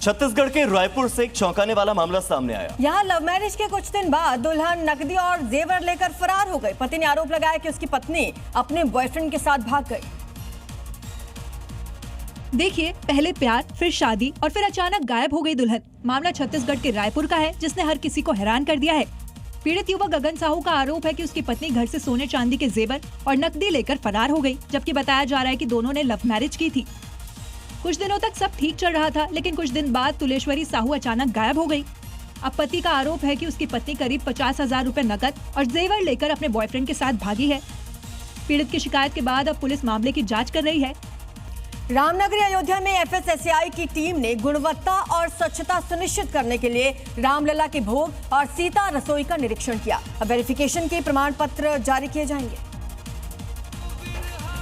छत्तीसगढ़ के रायपुर से एक चौंकाने वाला मामला सामने आया। यहाँ लव मैरिज के कुछ दिन बाद दुल्हन नकदी और जेवर लेकर फरार हो गई। पति ने आरोप लगाया कि उसकी पत्नी अपने बॉयफ्रेंड के साथ भाग गई। देखिए, पहले प्यार, फिर शादी और फिर अचानक गायब हो गई दुल्हन। मामला छत्तीसगढ़ के रायपुर का है, जिसने हर किसी को हैरान कर दिया है। पीड़ित युवक गगन साहू का आरोप है कि उसकी पत्नी घर से सोने चांदी के जेवर और नकदी लेकर फरार हो गई, जबकि बताया जा रहा है कि दोनों ने लव मैरिज की थी। कुछ दिनों तक सब ठीक चल रहा था, लेकिन कुछ दिन बाद तुलेश्वरी साहू अचानक गायब हो गई। अब पति का आरोप है कि उसकी पत्नी करीब 50,000 रुपए नकद और जेवर लेकर अपने बॉयफ्रेंड के साथ भागी है। पीड़ित की शिकायत के बाद अब पुलिस मामले की जांच कर रही है। रामनगरी अयोध्या में FSSAI की टीम ने गुणवत्ता और स्वच्छता सुनिश्चित करने के लिए रामलला के भोग और सीता रसोई का निरीक्षण किया। अब वेरिफिकेशन के प्रमाण पत्र जारी किए जाएंगे।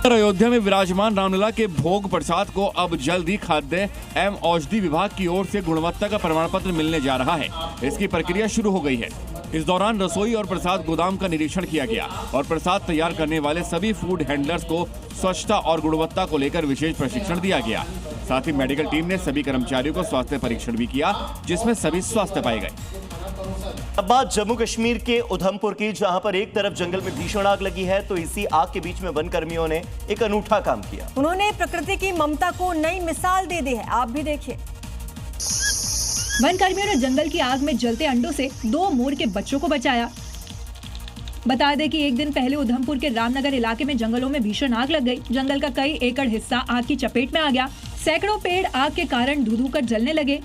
अयोध्या में विराजमान रामलला के भोग प्रसाद को अब जल्द ही खाद्य एवं औषधि विभाग की ओर से गुणवत्ता का प्रमाण पत्र मिलने जा रहा है। इसकी प्रक्रिया शुरू हो गई है। इस दौरान रसोई और प्रसाद गोदाम का निरीक्षण किया गया और प्रसाद तैयार करने वाले सभी फूड हैंडलर्स को स्वच्छता और गुणवत्ता को लेकर विशेष प्रशिक्षण दिया गया। साथ ही मेडिकल टीम ने सभी कर्मचारियों को स्वास्थ्य परीक्षण भी किया, जिसमें सभी स्वस्थ पाए गए। अब बात जम्मू कश्मीर के उधमपुर की, जहां पर एक तरफ जंगल में भीषण आग लगी है तो इसी आग के बीच में वन कर्मियों ने एक अनूठा काम किया। उन्होंने प्रकृति की ममता को नई मिसाल दे दी है। आप भी देखिए। वन कर्मियों ने जंगल की आग में जलते अंडों से 2 मोर के बच्चों को बचाया। बता दें कि एक दिन पहले उधमपुर के रामनगर इलाके में जंगलों में भीषण आग लग गई। जंगल का कई एकड़ हिस्सा आग की चपेट में आ गया। सैकड़ों पेड़ आग के कारण धू-धू कर जलने लगे,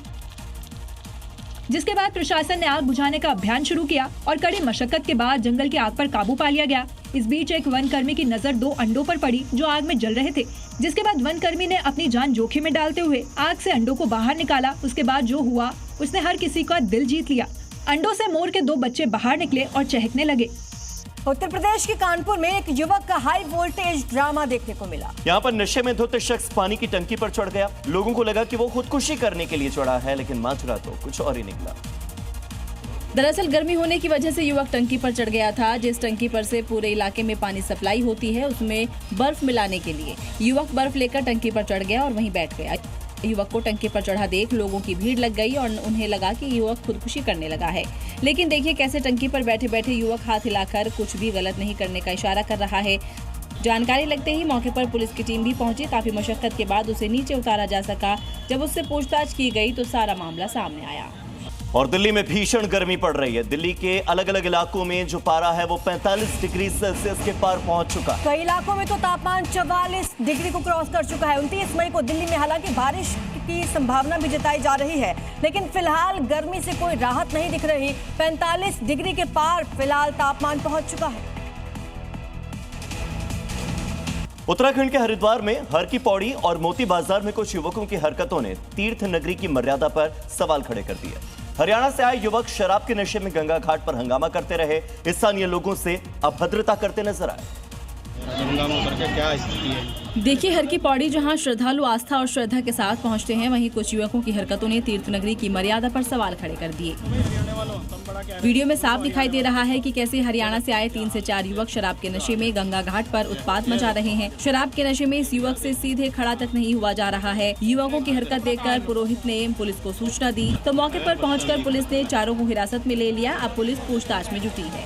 जिसके बाद प्रशासन ने आग बुझाने का अभियान शुरू किया और कड़ी मशक्कत के बाद जंगल की आग पर काबू पा लिया गया। इस बीच एक वन कर्मी की नजर 2 अंडों पर पड़ी जो आग में जल रहे थे, जिसके बाद वन कर्मी ने अपनी जान जोखिम में डालते हुए आग से अंडों को बाहर निकाला। उसके बाद जो हुआ, उसने हर किसी का दिल जीत लिया। अंडों से मोर के 2 बच्चे बाहर निकले और चहकने लगे। उत्तर प्रदेश के कानपुर में एक युवक का हाई वोल्टेज ड्रामा देखने को मिला। यहाँ पर नशे में धुत शख्स पानी की टंकी पर चढ़ गया। लोगों को लगा कि वो खुदकुशी करने के लिए चढ़ा है, लेकिन माजरा तो कुछ और ही निकला। दरअसल गर्मी होने की वजह से युवक टंकी पर चढ़ गया था। जिस टंकी पर से पूरे इलाके में पानी सप्लाई होती है, उसमें बर्फ मिलाने के लिए युवक बर्फ लेकर टंकी पर चढ़ गया और वहीं बैठ गया। युवक को टंकी पर चढ़ा देख लोगों की भीड़ लग गई और उन्हें लगा कि युवक खुदकुशी करने लगा है। लेकिन देखिए कैसे टंकी पर बैठे बैठे युवक हाथ हिलाकर कुछ भी गलत नहीं करने का इशारा कर रहा है। जानकारी लगते ही मौके पर पुलिस की टीम भी पहुंची। काफी मशक्कत के बाद उसे नीचे उतारा जा सका। जब उससे पूछताछ की गई तो सारा मामला सामने आया। और दिल्ली में भीषण गर्मी पड़ रही है। दिल्ली के अलग अलग इलाकों में जो पारा है वो 45 डिग्री सेल्सियस के पार पहुंच चुका। कई इलाकों में तो तापमान 44 डिग्री को क्रॉस कर चुका है। 29 मई को दिल्ली में हालांकि बारिश की संभावना भी जताई जा रही है, लेकिन फिलहाल गर्मी से कोई राहत नहीं दिख रही। 45 डिग्री के पार फिलहाल तापमान पहुंच चुका है। उत्तराखंड के हरिद्वार में हर की पौड़ी और मोती बाजार में कुछ युवकों की हरकतों ने तीर्थ नगरी की मर्यादा पर सवाल खड़े कर दिए। हरियाणा से आए युवक शराब के नशे में गंगा घाट पर हंगामा करते रहे। स्थानीय लोगों से अभद्रता करते नजर आए। क्या स्थिति है? देखिए, हर की पौड़ी जहां श्रद्धालु आस्था और श्रद्धा के साथ पहुंचते हैं, वहीं कुछ युवकों की हरकतों ने तीर्थ नगरी की मर्यादा पर सवाल खड़े कर दिए। वीडियो में साफ दिखाई दे रहा है कि कैसे हरियाणा से आए 3 से 4 युवक शराब के नशे में गंगा घाट पर उत्पात मचा रहे हैं। शराब के नशे में इस युवक से सीधे खड़ा तक नहीं हुआ जा रहा है। युवकों की हरकत देखकर पुरोहित ने पुलिस को सूचना दी तो मौके पर पहुंचकर पुलिस ने चारों को हिरासत में ले लिया। अब पुलिस पूछताछ में जुटी है।